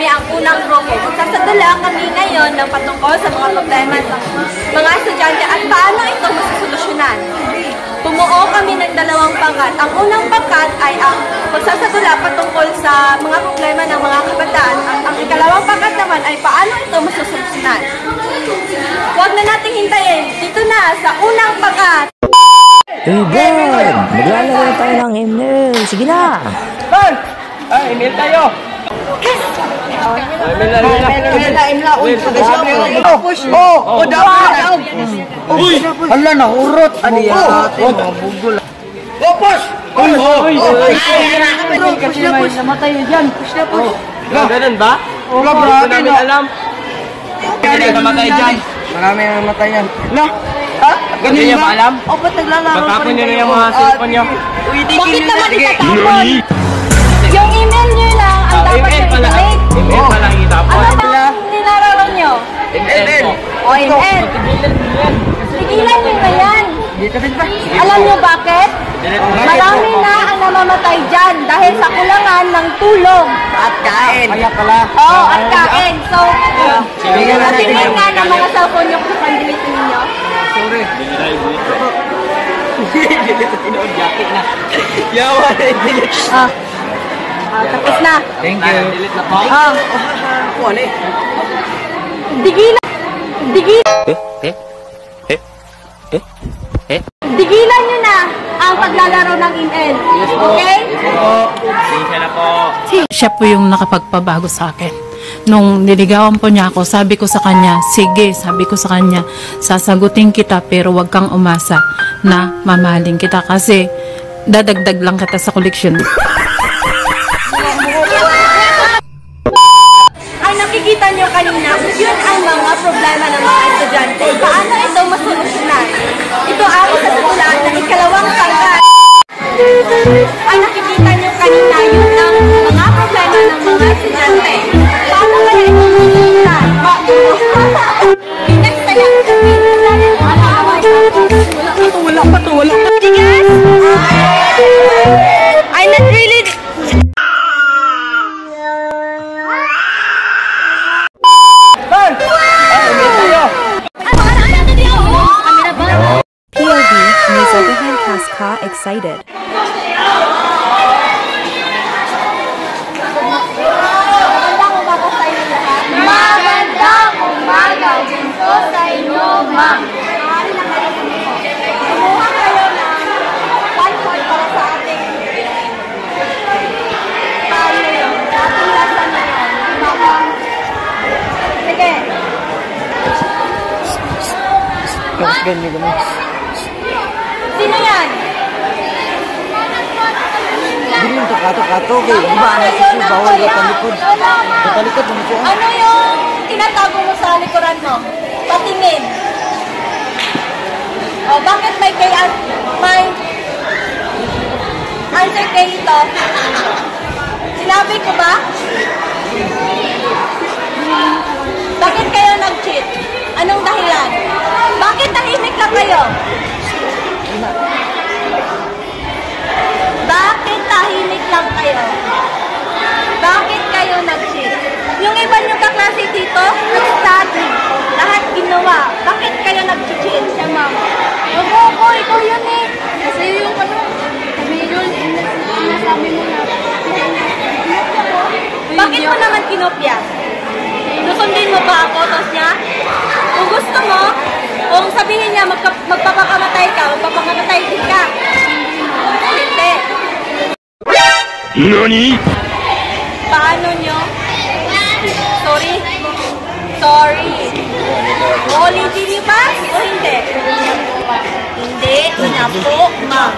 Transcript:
kami ang unang grupo. Magsasadula kami ngayon ng patungkol sa mga problema ng mga estudyante at paano ito masusolusyonan. Bumuo kami ng dalawang pangkat. Ang unang pangkat ay ang magsasadula patungkol sa mga problema ng mga kabataan. Ang ikalawang pangkat naman ay paano ito masusolusyonan. Huwag na nating hintayin. Dito na sa unang pangkat. Hey, Bon! Maglalaro tayo ng email. Sige na! Bon! Email tayo! Yes! Email. Push! Oh! Dapat! Uy! Hala na, urot! Ano yan? Bugol! Oh, push! Uy! Push na, push! Namatay yun dyan! Push na, push! Ganun ba? Oo, hindi namin alam. Hindi namatay dyan. Marami ang namatay yan. No? Ha? Ganun niya ba alam? O, ba't naglalaro? Patapon nyo na yung mga cellphone nyo. Bakit naman itatapon? Yung email nyo lang ang dapat yung i-delete. Email pa lang itapon. Ano bang nilalaro nyo? Email. O, email. Tigilan nyo na yan. Alam nyo bakit? Marami na ang namamatay dyan dahil sa kulangan ng tulong. At kain. Kaya pala. Oo, at kain. So, tingnan nga ng mga cellphone nyo kung pandilitin ninyo. Sorry. Jacket na. Yawa na i-delete. Tapos na. Thank you. Delete na po. Kuha Digilan. Digilan nyo na ang paglalaro ng email. Okay? Siya na po. Siya po yung nakapagpabago sa akin. Nung niligawan po niya ako, sabi ko sa kanya, sige, sabi ko sa kanya, sasagutin kita pero wag kang umasa na mamahalin kita kasi dadagdag lang kita sa koleksyon. Ay nakikita nyo kanina, yun ang mga problema ng mga estudyante. Paano ito masolusyonan? Ito ang kasagulan ng ikalawang pangkat. Ay nakikita nyo kanina, yun ang mga problema ng mga estudyante. Paano kaya ito masolusyonan? Wala pa to. Tigas? I'm not really... POV Miss Abraham Kaska excited. Magandang umaga din po sa inyo, ma'am. Kumuha kayo ng one-point para sa ating ating lesson na yan. Sige. Sino yan? Hindi yung kato-kato kayo. Di ba na si bawal yung talikod? Talikod mo siya. Ano yung tinatago mo sa likuran mo? Patingin. O, bakit may answer kay ito? Sinabi ko ba? Bakit kayo nag-cheat? Anong dahilan? Bakit tahimik lang kayo? Bakit tahimik lang kayo? Bakit kayo nag-cheat? Yung iba niyong kaklase dito, nag-study. Lahat ginawa. Bakit kayo nag-cheat? Siya, ma'am. Ako, ikaw yun eh. Kasi yung sabi yun, sinasabi mo na. Bakit mo naman kinopya? Susundin mo ba ako, tos niya? Kung gusto mo, kung sabihin niya magpapakamatay ka, magpapakamatay din ka. Hindi. NANI? Paano nyo? Sorry? Sorry. Ulitin niyo ba o hindi? Hindi na po, ma'am.